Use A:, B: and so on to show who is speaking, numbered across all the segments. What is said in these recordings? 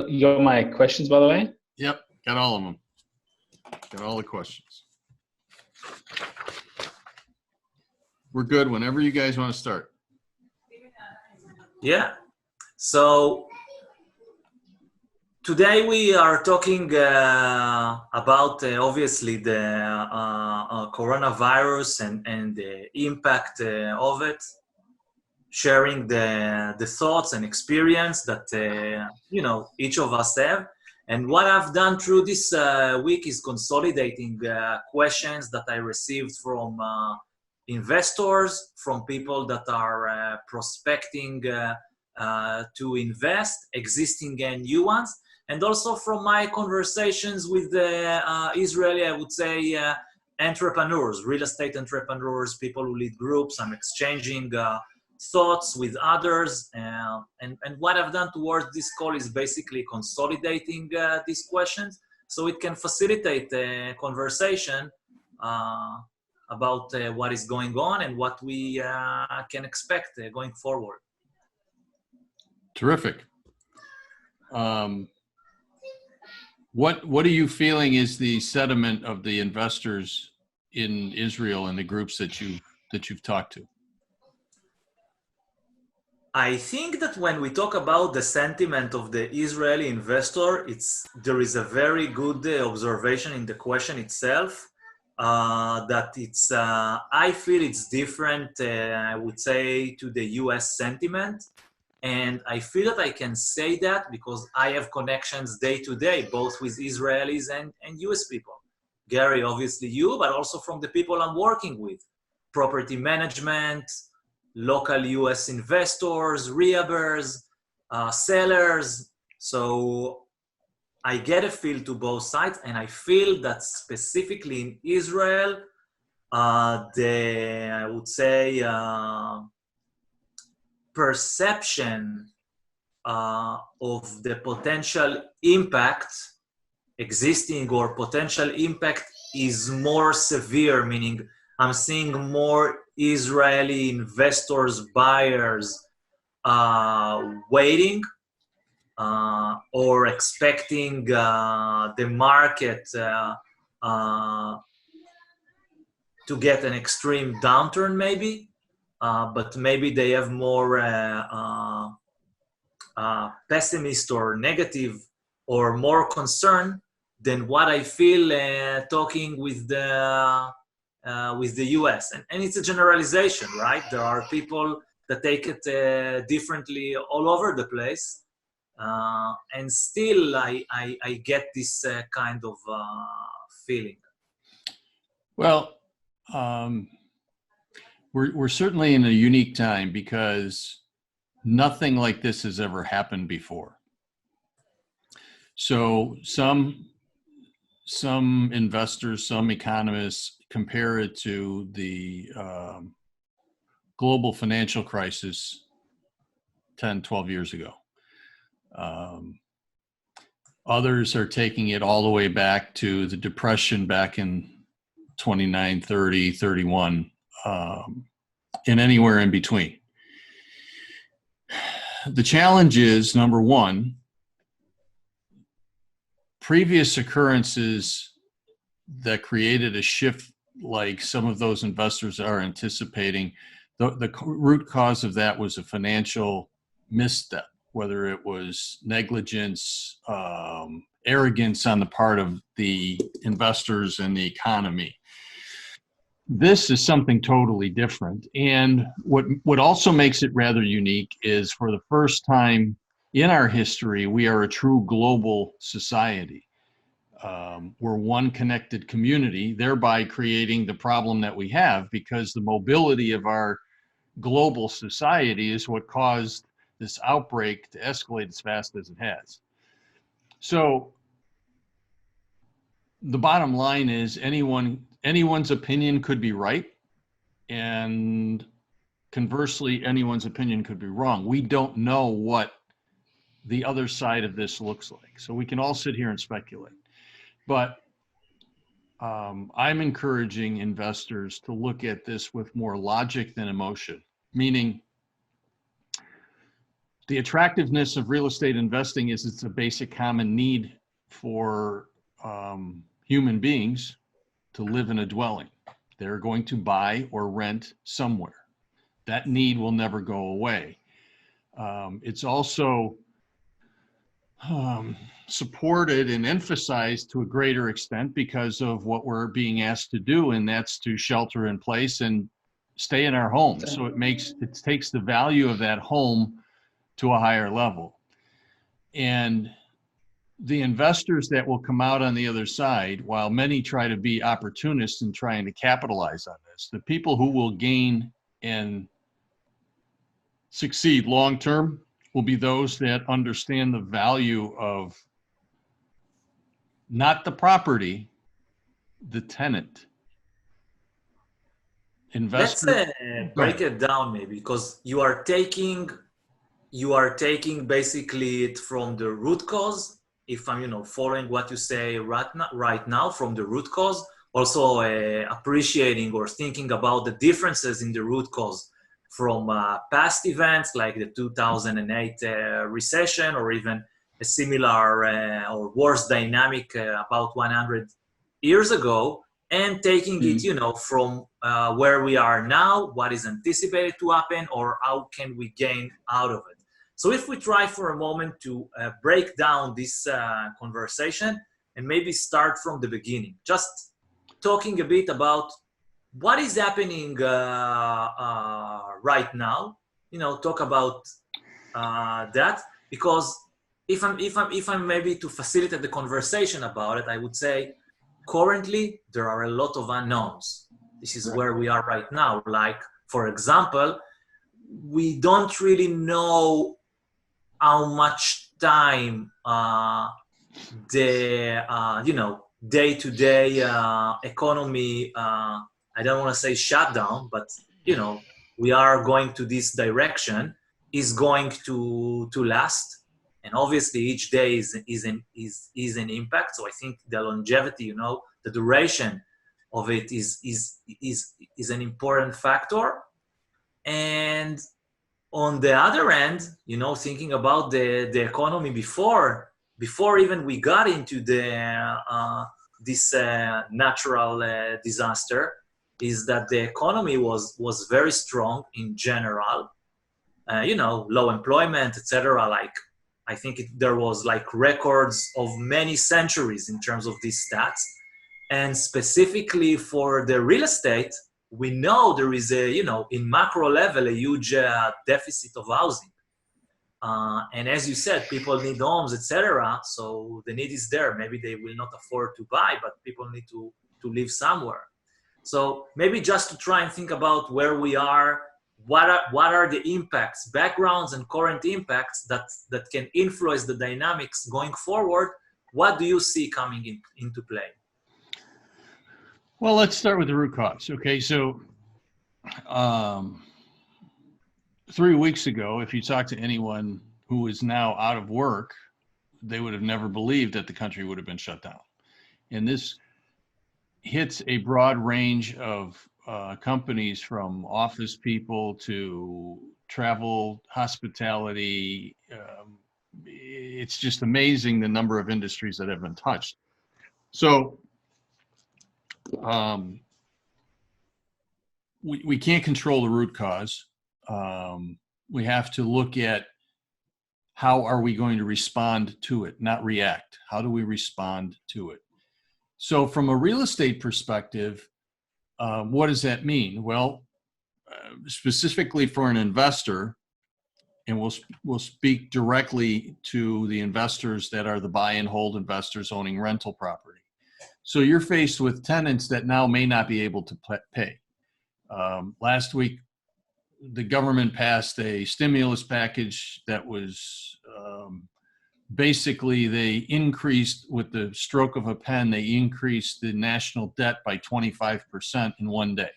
A: you got my questions, by the way?
B: Yep, got all of them. Got all the questions. We're good whenever you guys want to start.
C: Yeah. So today we are talking about obviously the coronavirus and the impact of it, sharing the thoughts and experience that each of us have. And what I've done through this week is consolidating questions that I received from investors, from people that are prospecting to invest, existing and new ones, and also from my conversations with Israeli, I would say, entrepreneurs, real estate entrepreneurs, people who lead groups. I'm exchanging thoughts with others, and what I've done towards this call is basically consolidating these questions so it can facilitate a conversation about what is going on and what we can expect going forward.
B: Terrific. What are you feeling is the sentiment of the investors in Israel and the groups that you've talked to?
C: I think that when we talk about the sentiment of the Israeli investor, there is a very good observation in the question itself, that it's, I feel it's different, I would say, to the US sentiment. And I feel that I can say that because I have connections day to day, both with Israelis and US people. Gary, obviously you, but also from the people I'm working with, property management, local US investors, rehabbers, sellers. So I get a feel to both sides, and I feel that specifically in Israel, I would say, perception of the potential impact, existing or potential impact, is more severe, meaning I'm seeing more Israeli investors, buyers waiting or expecting the market to get an extreme downturn maybe, but maybe they have more pessimist or negative or more concern than what I feel talking with the US. And it's a generalization, right? There are people that take it differently all over the place. And still I get this kind of feeling.
B: Well, we're certainly in a unique time because nothing like this has ever happened before. So some investors, some economists compare it to the global financial crisis 10, 12 years ago. Others are taking it all the way back to the Depression back in 29, 30, 31, and anywhere in between. The challenge is, number one, previous occurrences that created a shift like some of those investors are anticipating, the root cause of that was a financial misstep, whether it was negligence, arrogance on the part of the investors and the economy. This is something totally different. And what also makes it rather unique is, for the first time in our history, we are a true global society. We're one connected community, thereby creating the problem that we have, because the mobility of our global society is what caused this outbreak to escalate as fast as it has. So the bottom line is anyone's opinion could be right, and conversely, anyone's opinion could be wrong. We don't know what the other side of this looks like. So we can all sit here and speculate. But I'm encouraging investors to look at this with more logic than emotion, meaning the attractiveness of real estate investing is it's a basic common need for human beings to live in a dwelling. They're going to buy or rent somewhere. That need will never go away. It's also supported and emphasized to a greater extent because of what we're being asked to do, and that's to shelter in place and stay in our homes. So it takes the value of that home to a higher level. And the investors that will come out on the other side, while many try to be opportunists in trying to capitalize on this, the people who will gain and succeed long term will be those that understand the value of not the property, the tenant.
C: Let's break it down maybe, because you are taking basically it from the root cause. If I'm following what you say right now from the root cause, also appreciating or thinking about the differences in the root cause from past events like the 2008 recession, or even a similar or worse dynamic about 100 years ago, and taking it, from where we are now, what is anticipated to happen, or how can we gain out of it. So if we try for a moment to break down this conversation and maybe start from the beginning, just talking a bit about what is happening right now, talk about that, because if I'm maybe to facilitate the conversation about it, I would say currently there are a lot of unknowns. This is where we are right now. Like, for example, we don't really know how much time the day-to-day economy, I don't want to say shutdown, but we are going to this direction, is going to last. And obviously each day is an impact. So I think the longevity, the duration of it is an important factor. And on the other end, thinking about the economy before even we got into this natural disaster, is that the economy was very strong in general. Low employment, etc. Like, I think there was like records of many centuries in terms of these stats. And specifically for the real estate, we know there is in macro level, a huge deficit of housing. And as you said, people need homes, etc. So the need is there. Maybe they will not afford to buy, but people need to live somewhere. So maybe just to try and think about where we are, what are the impacts, backgrounds, and current impacts that can influence the dynamics going forward. What do you see coming into play?
B: Well, let's start with the root cause. Okay, so 3 weeks ago, if you talk to anyone who is now out of work, they would have never believed that the country would have been shut down. And this hits a broad range of companies, from office people to travel, hospitality. It's just amazing the number of industries that have been touched. So we can't control the root cause. We have to look at how are we going to respond to it, not react. How do we respond to it? So from a real estate perspective, what does that mean? Well, specifically for an investor, and we'll speak directly to the investors that are the buy and hold investors owning rental property. So you're faced with tenants that now may not be able to pay. Last week, the government passed a stimulus package that was basically, they increased, with the stroke of a pen, they increased the national debt by 25% in one day.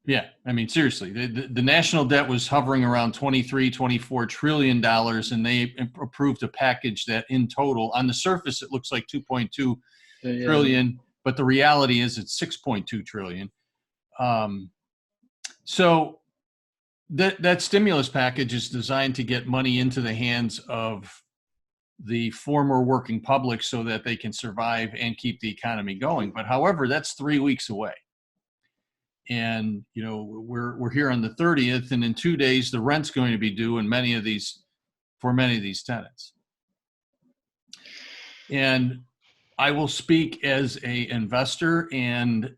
B: Yeah, I mean, seriously, the national debt was hovering around $23-24 trillion, and they approved a package that in total, on the surface, it looks like 2.2 trillion, but the reality is it's 6.2 trillion. So that stimulus package is designed to get money into the hands of the former working public so that they can survive and keep the economy going. But however, that's 3 weeks away. And, you know, we're here on the 30th, and in 2 days, the rent's going to be due for many of these tenants. And I will speak as an investor and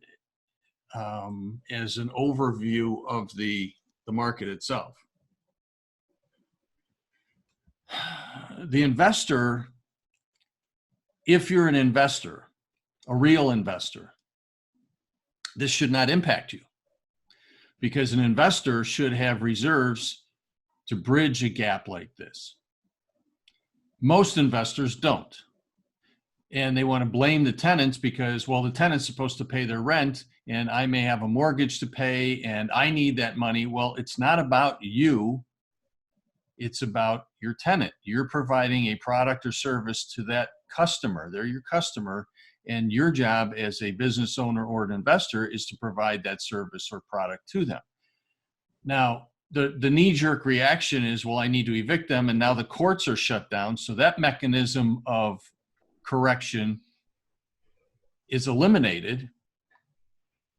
B: as an overview of the market itself. The investor, if you're an investor, a real investor, this should not impact you, because an investor should have reserves to bridge a gap like this. Most investors don't. And they want to blame the tenants because, well, the tenant's supposed to pay their rent and I may have a mortgage to pay and I need that money. Well, it's not about you. It's about your tenant. You're providing a product or service to that customer. They're your customer. And your job as a business owner or an investor is to provide that service or product to them. Now, the knee-jerk reaction is, well, I need to evict them, and now the courts are shut down. So that mechanism of correction is eliminated.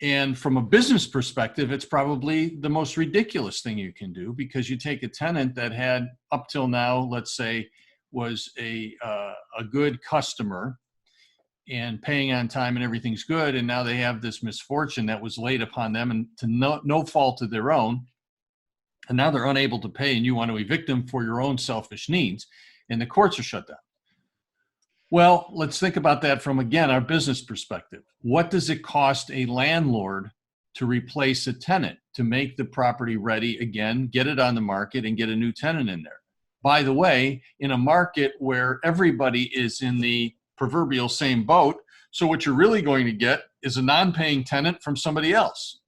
B: And from a business perspective, it's probably the most ridiculous thing you can do, because you take a tenant that had up till now, let's say, was a good customer and paying on time and everything's good, and now they have this misfortune that was laid upon them and to no fault of their own, and now they're unable to pay, and you want to evict them for your own selfish needs, and the courts are shut down. Well, let's think about that from, again, our business perspective. What does it cost a landlord to replace a tenant, to make the property ready again, get it on the market, and get a new tenant in there? By the way, in a market where everybody is in the proverbial same boat, so what you're really going to get is a non-paying tenant from somebody else.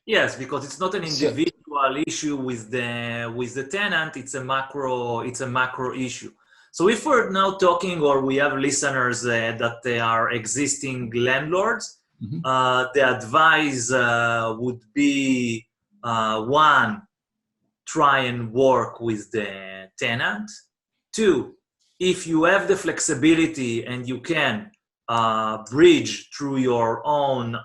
C: Yes, because it's not an individual issue with the tenant. It's a macro issue. So if we're now talking, or we have listeners that they are existing landlords, the advice would be, one, try and work with the tenant. Two, if you have the flexibility and you can bridge through your own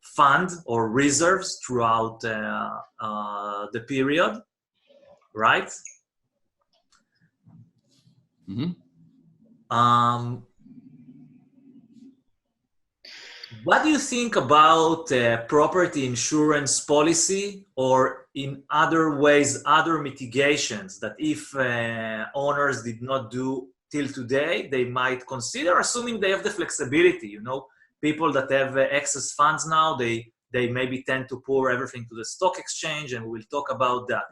C: fund or reserves throughout the period, right? What do you think about property insurance policy, or in other ways, other mitigations that if owners did not do till today, they might consider, assuming they have the flexibility? You know, people that have excess funds now, they maybe tend to pour everything to the stock exchange, and we'll talk about that.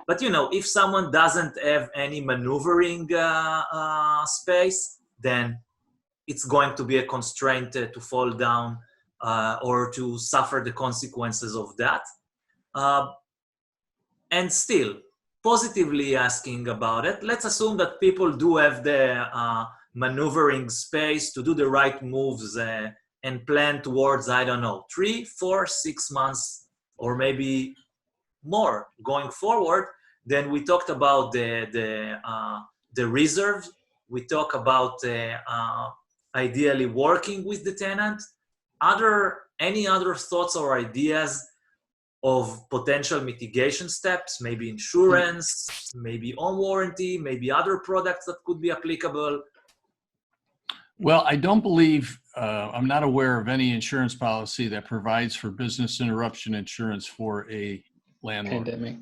C: But, you know, if someone doesn't have any maneuvering space, then it's going to be a constraint to fall down or to suffer the consequences of that. And still, positively asking about it, let's assume that people do have the maneuvering space to do the right moves and plan towards, I don't know, 3, 4, 6 months, or maybe more going forward. Then we talked about the reserve. We talk about ideally working with the tenant. Any other thoughts or ideas of potential mitigation steps? Maybe insurance, maybe on warranty, maybe other products that could be applicable.
B: Well, I don't believe, I'm not aware of any insurance policy that provides for business interruption insurance for a landlord.
A: Pandemic.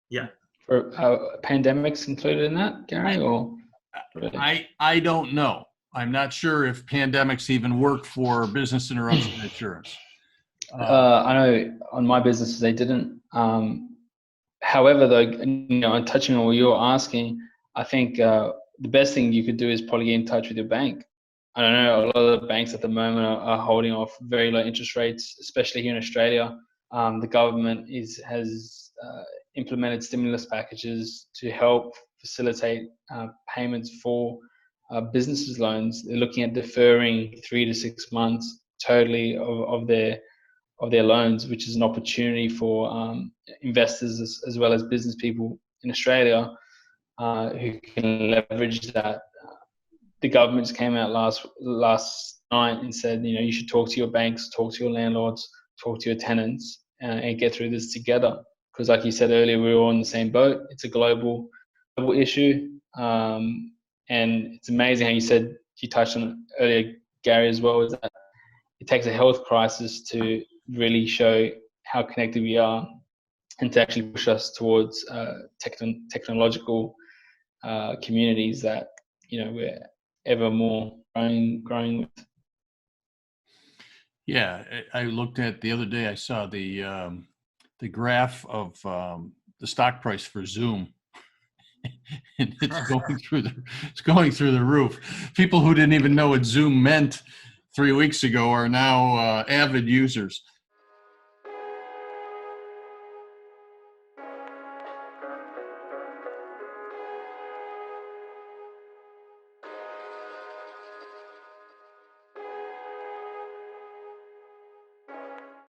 C: Yeah.
A: For pandemics included in that, Gary, or? Really?
B: I don't know. I'm not sure if pandemics even work for business interruption insurance.
A: I know on my businesses they didn't. However, though, you know, touching on what you're asking, I think the best thing you could do is probably get in touch with your bank. I don't know, a lot of the banks at the moment are holding off very low interest rates, especially here in Australia. The government has implemented stimulus packages to help facilitate payments for businesses' loans. They're looking at deferring 3 to 6 months totally of their of their loans, which is an opportunity for investors as well as business people in Australia who can leverage that. The government just came out last night and said, you should talk to your banks, talk to your landlords, talk to your tenants, and get through this together. Because, like you said earlier, we're all in the same boat. It's a global issue, and it's amazing how you touched on it earlier, Gary, as well. Is that it takes a health crisis to really show how connected we are, and to actually push us towards technological communities that we're ever more growing with.
B: Yeah, I looked at the other day. I saw the graph of the stock price for Zoom, and it's going through the roof. People who didn't even know what Zoom meant 3 weeks ago are now avid users.